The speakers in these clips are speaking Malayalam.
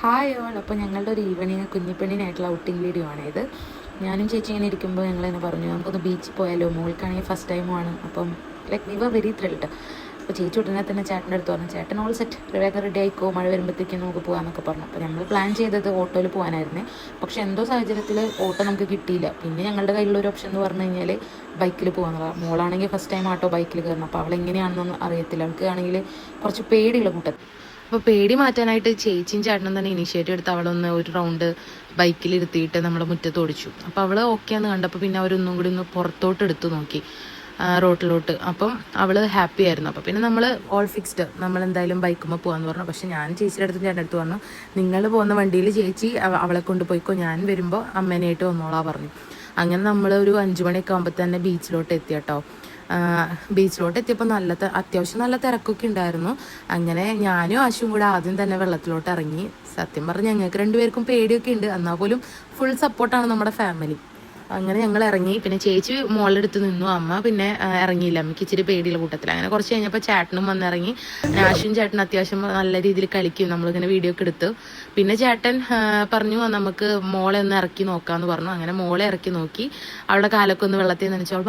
Hi all. അപ്പോൾ ഞങ്ങളുടെ ഒരു ഈവനിങ് കുഞ്ഞിപ്പെണ്ണിനായിട്ടുള്ള ഔട്ടിംഗ് വീഡിയോ ആണ് ഇത്. ഞാനും ചേച്ചി ഇങ്ങനെ ഇരിക്കുമ്പോൾ ഞങ്ങൾ തന്നെ പറഞ്ഞു നമുക്കൊന്ന് ബീച്ചിൽ പോയാലോ, മോൾക്കാണെങ്കിൽ ഫസ്റ്റ് ടൈമുമാണ്. അപ്പം like we were very thrilled. അപ്പോൾ ചേച്ചി ഉടനെ തന്നെ ചേട്ടൻ്റെ അടുത്ത് പറഞ്ഞു, ചേട്ടൻ ഓൾ സെറ്റ്, വേഗം റെഡി ആയിക്കോ, മഴ വരുമ്പോഴത്തേക്കും നമുക്ക് പോകാമെന്നൊക്കെ പറഞ്ഞു. അപ്പോൾ നമ്മൾ പ്ലാൻ ചെയ്തത് ഓട്ടോയിൽ പോകാനായിരുന്നേ. പക്ഷേ എന്തോ സാഹചര്യത്തിൽ ഓട്ടോ നമുക്ക് കിട്ടിയില്ല. പിന്നെ ഞങ്ങളുടെ കയ്യിലുള്ള ഒരു ഓപ്ഷൻ എന്ന് പറഞ്ഞു കഴിഞ്ഞാൽ ബൈക്കിൽ പോകാമെന്നുള്ളത്. മോളാണെങ്കിൽ ഫസ്റ്റ് ടൈം ആട്ടോ ബൈക്കിൽ കയറണം. അപ്പോൾ അവളെങ്ങനെയാണെന്നൊന്നും അറിയത്തില്ല. അവൾക്ക് ആണെങ്കിൽ കുറച്ച് പേടിയുള്ള കൂട്ടത്തിൽ. അപ്പോൾ പേടി മാറ്റാനായിട്ട് ചേച്ചിയും ചേട്ടനും തന്നെ ഇനീഷ്യേറ്റീവ് എടുത്ത് അവളൊന്ന് ഒരു റൗണ്ട് ബൈക്കിൽ ഇരുത്തിയിട്ട് നമ്മളെ മുറ്റത്ത് ഓടിച്ചു. അപ്പോൾ അവൾ ഓക്കെയാന്ന് കണ്ടപ്പോൾ പിന്നെ അവരൊന്നും കൂടി ഒന്ന് പുറത്തോട്ട് എടുത്തു നോക്കി റോട്ടിലോട്ട്. അപ്പം അവൾ ഹാപ്പി ആയിരുന്നു. അപ്പോൾ പിന്നെ നമ്മൾ ഓൾ ഫിക്സ്ഡ്, നമ്മൾ എന്തായാലും ബൈക്കുമ്പോൾ പോകാമെന്ന് പറഞ്ഞു. പക്ഷേ ഞാൻ ചേച്ചിയുടെ അടുത്തും ചേട്ടൻ്റെ അടുത്ത് പറഞ്ഞു, നിങ്ങൾ പോകുന്ന വണ്ടിയിൽ ചേച്ചി അവളെ കൊണ്ട് പോയിക്കോ, ഞാൻ വരുമ്പോൾ അമ്മേനായിട്ട് വന്നോളാം പറഞ്ഞു. അങ്ങനെ നമ്മൾ ഒരു 5 മണിയൊക്കെ ആകുമ്പോൾ തന്നെ ബീച്ചിലോട്ട് എത്തി കേട്ടോ. ബീച്ചിലോട്ട് എത്തിയപ്പോൾ അത്യാവശ്യം നല്ല തിരക്കൊക്കെ ഉണ്ടായിരുന്നു. അങ്ങനെ ഞാനും ആശുവും കൂടെ ആദ്യം തന്നെ വെള്ളത്തിലോട്ട് ഇറങ്ങി. സത്യം പറഞ്ഞ് ഞങ്ങൾക്ക് രണ്ടുപേർക്കും പേടിയൊക്കെ ഉണ്ട്, എന്നാൽ പോലും ഫുൾ സപ്പോർട്ടാണ് നമ്മുടെ ഫാമിലി. അങ്ങനെ ഞങ്ങൾ ഇറങ്ങി. പിന്നെ ചേച്ചി മോളുടെ അടുത്ത് നിന്നു, അമ്മ പിന്നെ ഇറങ്ങിയില്ല, അമ്മയ്ക്ക് ഇച്ചിരി പേടിയുള്ള കൂട്ടത്തിൽ. അങ്ങനെ കുറച്ച് കഴിഞ്ഞപ്പോൾ ചേട്ടനും വന്നിറങ്ങി. ആശുവും ചേട്ടനും അത്യാവശ്യം നല്ല രീതിയിൽ കളിക്കും, നമ്മളിങ്ങനെ വീഡിയോ ഒക്കെ എടുത്തു. പിന്നെ ചേട്ടൻ പറഞ്ഞു നമുക്ക് മോളെ ഒന്ന് ഇറക്കി നോക്കാമെന്ന് പറഞ്ഞു. അങ്ങനെ മോളെ ഇറക്കി നോക്കി. അവളുടെ കാലൊക്കെ ഒന്ന് വെള്ളത്തിൽ നനച്ചോൾ.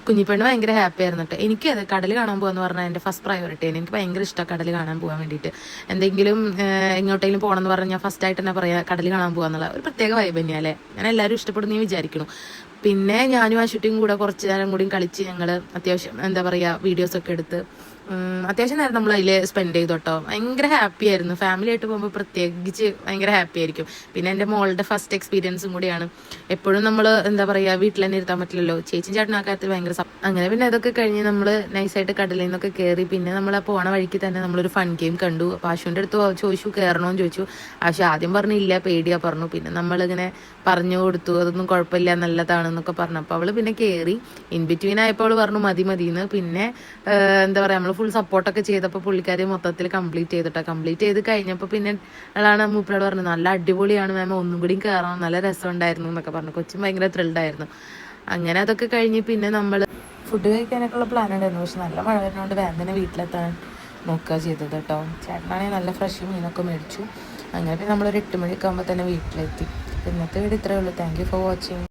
കുഞ്ഞിപ്പെണ്ണ് ഭയങ്കര ഹാപ്പി ആയിരുന്നു കേട്ടോ. എനിക്ക് അത് കടൽ കാണാൻ പോകാന്ന് പറഞ്ഞാൽ എൻ്റെ ഫസ്റ്റ് പ്രയോറിറ്റി. എനിക്ക് ഭയങ്കര ഇഷ്ടമാണ് കടൽ കാണാൻ പോകാൻ വേണ്ടിയിട്ട്. എന്തെങ്കിലും എങ്ങോട്ടെങ്കിലും പോകണമെന്ന് പറഞ്ഞാൽ ഫസ്റ്റ് ആയിട്ട് തന്നെ പറയാം കടൽ കാണാൻ പോകാന്നുള്ള ഒരു പ്രത്യേക വൈബ് തന്നെയല്ലേ. ഞാൻ എല്ലാവരും ഇഷ്ടപ്പെടുന്നു വിചാരിക്കുന്നു. പിന്നെ ഞാനും ആ ഷൂട്ടിങ് കൂടെ കുറച്ച് നേരം കൂടി കളിച്ച് ഞങ്ങൾ അത്യാവശ്യം എന്താ പറയുക വീഡിയോസൊക്കെ എടുത്ത് അത്യാവശ്യം നേരം നമ്മൾ അതിൽ സ്പെൻഡ് ചെയ്തു കേട്ടോ. ഭയങ്കര ഹാപ്പി ആയിരുന്നു. ഫാമിലി ആയിട്ട് പോകുമ്പോൾ പ്രത്യേകിച്ച് ഭയങ്കര ഹാപ്പി ആയിരിക്കും. പിന്നെ എൻ്റെ മോളുടെ ഫസ്റ്റ് എക്സ്പീരിയൻസും കൂടിയാണ്. എപ്പോഴും നമ്മൾ എന്താ പറയുക വീട്ടിൽ തന്നെ ഇരുത്താൻ പറ്റില്ലല്ലോ. ചേച്ചിയും ചേട്ടനും ആ കാര്യത്തിൽ ഭയങ്കര അങ്ങനെ പിന്നെ അതൊക്കെ കഴിഞ്ഞ് നമ്മൾ നൈസായിട്ട് കടലിൽ നിന്നൊക്കെ കയറി. പിന്നെ നമ്മൾ പോണ വഴിക്ക് തന്നെ നമ്മളൊരു ഫൺ ഗെയിം കണ്ടു. അപ്പോൾ ആശുവിൻ്റെ അടുത്ത് ചോദിച്ചു കയറണമെന്ന് ചോദിച്ചു. ആശു ആദ്യം പറഞ്ഞില്ല, പേടിയാ പറഞ്ഞു. പിന്നെ നമ്മളിങ്ങനെ പറഞ്ഞു കൊടുത്തു അതൊന്നും കുഴപ്പമില്ല നല്ലതാണെന്നൊക്കെ പറഞ്ഞു. അപ്പോൾ അവൾ പിന്നെ കയറി. ഇൻ ബിറ്റ്വീൻ ആയപ്പോൾ അവൾ പറഞ്ഞു മതി മതിയെന്ന്. പിന്നെ എന്താ പറയുക നമ്മൾ ഫുൾ സപ്പോർട്ടൊക്കെ ചെയ്തപ്പോൾ പുള്ളിക്കാരി മൊത്തത്തിൽ കംപ്ലീറ്റ് ചെയ്ത് കഴിഞ്ഞപ്പോൾ പിന്നെ അയാളാണ് മൂപ്പരോട് പറഞ്ഞത് നല്ല അടിപൊളിയാണ് മാം, ഒന്നും കൂടി കയറണം, നല്ല രസമുണ്ടായിരുന്നു എന്നൊക്കെ പറഞ്ഞു. കൊച്ചും ഭയങ്കര ത്രിൽഡായിരുന്നു. അങ്ങനെ അതൊക്കെ കഴിഞ്ഞ് പിന്നെ നമ്മൾ ഫുഡ് കഴിക്കാനൊക്കെ ഉള്ള പ്ലാൻ ഉണ്ടായിരുന്നു. പക്ഷെ നല്ല മഴ വരുന്നതുകൊണ്ട് വേഗം തന്നെ വീട്ടിലെത്താൻ നോക്കുക ചെയ്തത് കേട്ടോ. ചേട്ടനാണെങ്കിൽ നല്ല ഫ്രഷ് മീനൊക്കെ മേടിച്ചു. അങ്ങനെ പിന്നെ നമ്മളൊരു 8 മണിയൊക്കെ ആകുമ്പോൾ തന്നെ വീട്ടിലെത്തി. ഇന്നത്തെ വീഡിയോ ഇത്രയേ ഉള്ളൂ. Thank you for watching.